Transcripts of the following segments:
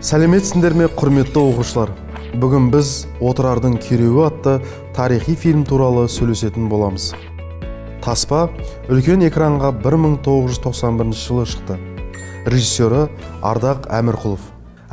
Сәлеметсіңдер ме, құрметті оқушылар? Бүгін біз «Отырардың күйреуі» атты тарихи фильм туралы сөйлесетін боламыз. Таспа үлкен экранға 1991 жылы шықты. Режиссері Ардақ Әмірқұлов.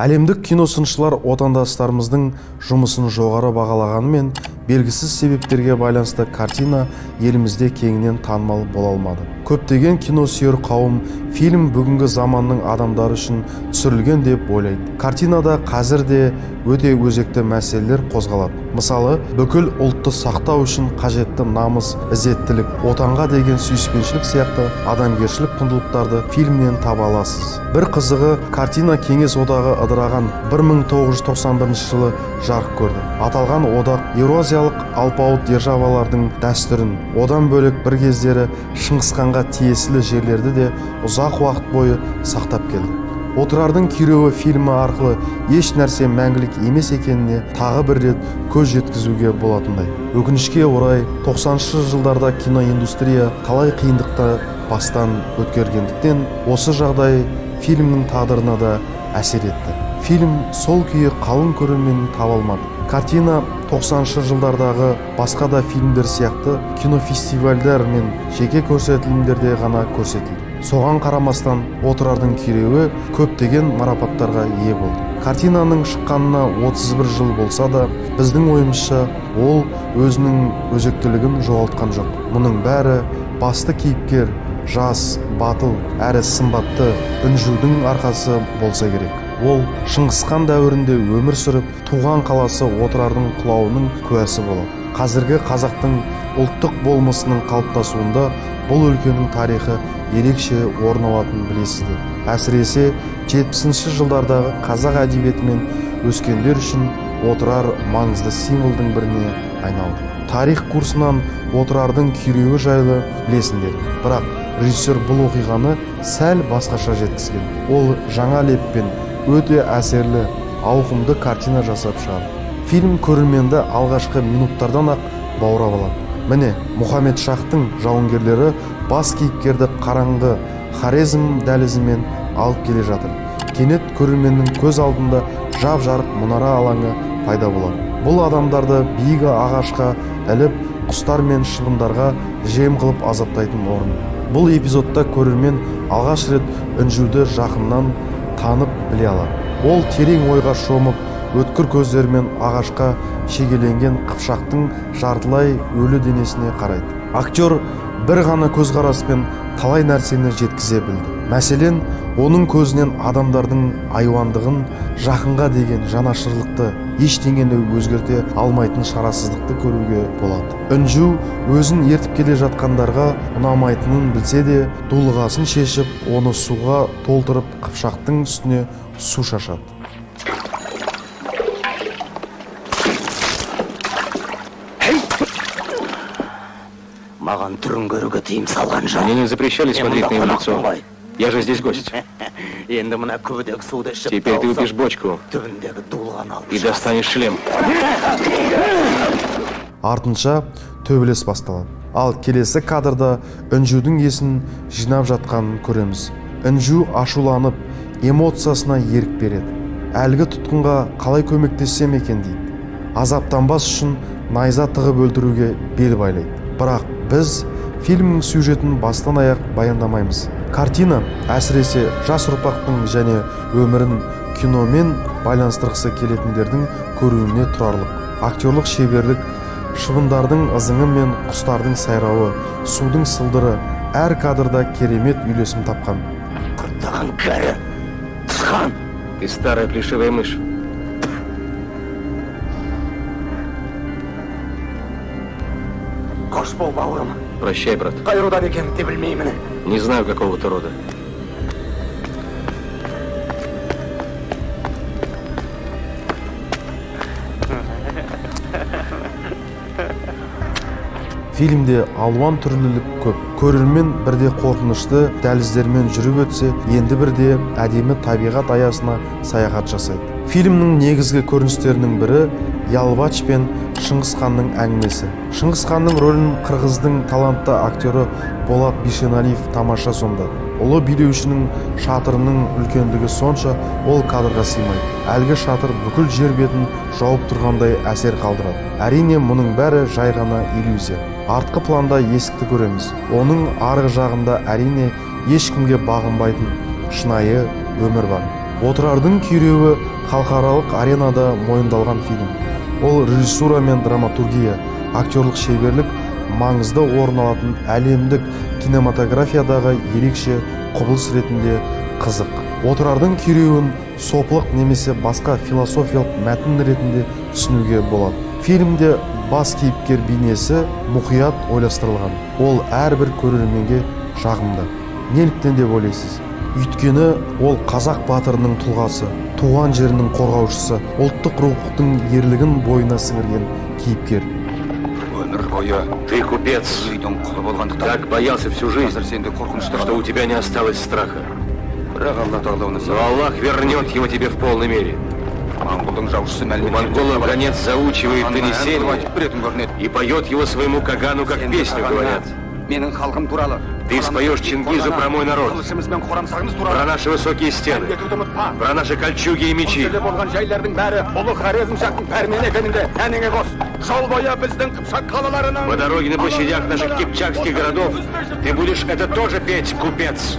Әлемдік киносыншылар отандастарымыздың жұмысын жоғары бағалағанымен, белгісіз себептерге байланысты картина елімізде кеңінен танымал бола алмады. Көптеген киносүйер қауым фильм бүгінгі заманның адамдары үшін түсірілген деп ойлайды. Картинада қазір де өте өзекті мәселелер қозғалады. Мысалы, бүкіл ұлтты сақтау үшін қажетті намыс, ізеттілік, отанға деген сүйіспеншілік сияқты адамгершілік құндылықтарды фильмнен таба аласыз. Бір қызығы, картина Кеңес одағы ыдыраған 1991 жылы жарық көрді. Аталған одақ Еуразиялық алпауыт державалардың дәстүрін, одан бөлек бір кездері Шыңғысханға тиесілі жерлерді де ұзақ уақыт бойы сақтап келді. Отырардың күйреуі фильмі арқылы еш нәрсе мәңгілік емес екеніне тағы бір рет көз жеткізуге болатындай. Өкінішке орай, 90-шы жылдарда киноиндустрия талай қиындықты бастан өткергендіктен, осы жағдай фильмнің тағдырына да әсер етті. Фильм сол күйі қалың көрерменін таба алмады. Картина 90-шы жылдардағы басқа да фильмдер сияқты кинофестивальдар мен жеке көрсетілімдерде ғана көрсетілді. Соған қарамастан, Отырардың күйреуі көптеген марапаттарға ие болды. Картинаның шыққанына 31 жыл болса да, біздің ойымызша ол өзінің өзектілігін жоғалтқан жоқ. Мұның бәрі басты кейіпкер жас, батыл әрі сымбатты Үнжудің арқасы болса керек. Ол Шыңғысхан дәуірінде өмір сүріп, туған қаласы Отырардың құлауының куәсі болады. Қазіргі қазақтың ұлттық болмысының қалыптасуында бұл өлкенің тарихы ерекше орын алатынын білесіздер. Әсіресе 70-ші жылдардағы қазақ әдебиетімен өскендер үшін Отырар маңызды символдың біріне айналды. Тарих курсынан Отырардың күйреуі жайлы білесіңдер. Бірақ режиссер бұл оқиғаны сәл басқаша жеткізген. Ол жаңа леппен өте әсерлі, ауқымды картина жасап шығарды. Фильм көрерменді алғашқы минуттардан ақ баурап алады. Міне, Мұхамед Шахтың жауынгерлері бас кейіпкерді қараңғы Хорезм дәлізімен алып келе жатыр. Кенет көрерменнің көз алдында жап-жарық мұнара алаңы пайда болады. Бұл адамдарды биік ағашқа іліп, құстар мен шыбындарға жем қылып азаптайтын орын. Бұл эпизодта көрермен алғаш рет Үнжуді жақыннан танып біле алады. Ол терең ойға шомып, өткір көздермен ағашқа шегеленген қыпшақтың жартылай өлі денесіне қарайды. Актер бір ғана көзқараспен талай нәрсені жеткізе білді. Мәселен, оның көзінен адамдардың айуандығын, жақынға деген жанашырлықты, ештеңені өзгерте алмайтын шарасыздықты көруге болады. Үнжу өзін ертіп келе жатқандарға ұнамайтынын білсе де, дулығасын шешіп, оны суға толтырып, қыпшақтың үстіне су шашады. Маған түрін көруге тыйым салған жан. Мне не запрещали смотреть на его лицо. Я же здесь гость. Теперь ты выпьешь бочку и достанешь шлем. Артынша төбелес басталады. Ал келесі кадрда Үнжудің есін жинап жатқанын көреміз. Үнжу ашуланып, эмоциясына ерік береді. Әлгі тұтқынға қалай көмектессем екен дейді. Азаптанбас үшін найза тығып өлтіруге бел байлайды. Бірақ біз фильмнің сюжетін бастан аяқ баяндамаймыз. Картина әсіресе жас ұрпақтың және өмірін киномен байланыстырғысы келетіндердің көруіне тұрарлық. Актерлық шеберлік, шыбындардың ызыңы мен құстардың сайрауы, судың сылдыры әр кадрда керемет үйлесім тапқан. Құрттаған кәрі, тышқан! Ты старая плешивая мышь. Қош бол, бауырым. Прощай, брат. Қай рудан екенімді білмеймін. Не знаю, какого ты рода. Фильмде алуан түрлілік көп. Көрермен бірде қорқынышты дәліздермен жүріп өтсе, енді бірде әдемі табиғат аясына саяхат жасайды. Фильмнің негізгі көріністерінің бірі Ялвач пен Шыңғыс ханның әңгімесі. Шыңғыс ханның рөлін қырғыздың талантты актері Болат Бишеналиев тамаша сомдады. Ұлы билеушінің шатырының үлкендігі сонша, ол кадрға сыймайды. Әлгі шатыр бүкіл жер бетін жауып тұрғандай әсер қалдырады. Әрине, мұның бәрі жай ғана иллюзия. Артқы планда есікті көреміз. Оның арғы жағында әрине ешкімге бағынбайтын шынайы өмір бар. Отырардың күйреуі халықаралық аренада мойындалған фильм. Ол режиссура мен драматургия, актерлік шеберлік маңызды орын алатын әлемдік кинематографиядағы ерекше құбылыс ретінде қызық. Отырардың күйреуін сопылық немесе басқа философиялық мәтін ретінде түсінуге болады. Фильмде бас кейіпкер бейнесі мұқият ойластырылған. Ол әрбір көрерменге жағымды. Неліктен деп ойлайсыз? Өйткені ол қазақ батырының тұлғасы, туған жерінің қорғаушысы, ұлттық рухтың ерлігін бойына сіңірген кейіпкер. Ты купец, так боялся всю жизнь, что у тебя не осталось страха. Но Аллах вернет его тебе в полной мере. У монголов гонец заучивает донесение и поет его своему Кагану, как песню говорят. Ты споешь Чингизу про мой народ, про наши высокие стены, про наши кольчуги и мечи. По дороге на площадях наших кипчакских городов ты будешь это тоже петь, купец.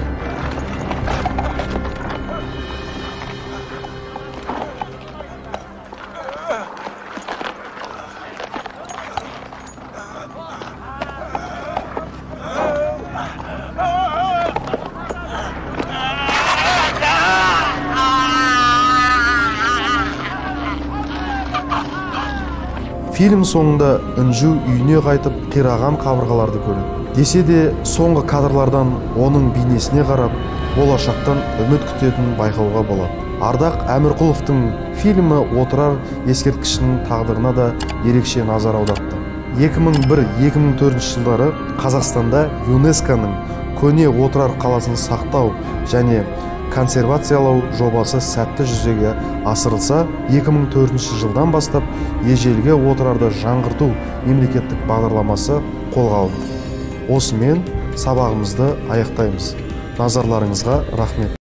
Фильм соңында Үнжу үйіне қайтып қираған қабырғаларды көреді. Десе де соңғы кадрлардан оның бейнесіне қарап, болашақтан үміт күтетін байқауға болады. Ардақ Әмірқұловтың фильмі Отырар ескерткішінің тағдырына да ерекше назар аудартты. 2001-2004 жылдары Қазақстанда ЮНЕСКО-ның көне Отырар қаласын сақтау және консервациялау жобасы сәтті жүзеге асырылса, 2004 жылдан бастап ежелгі Отырарды жаңғырту мемлекеттік бағдарламасы қолға алынды. Осымен сабағымызды аяқтаймыз. Назарларыңызға рахмет.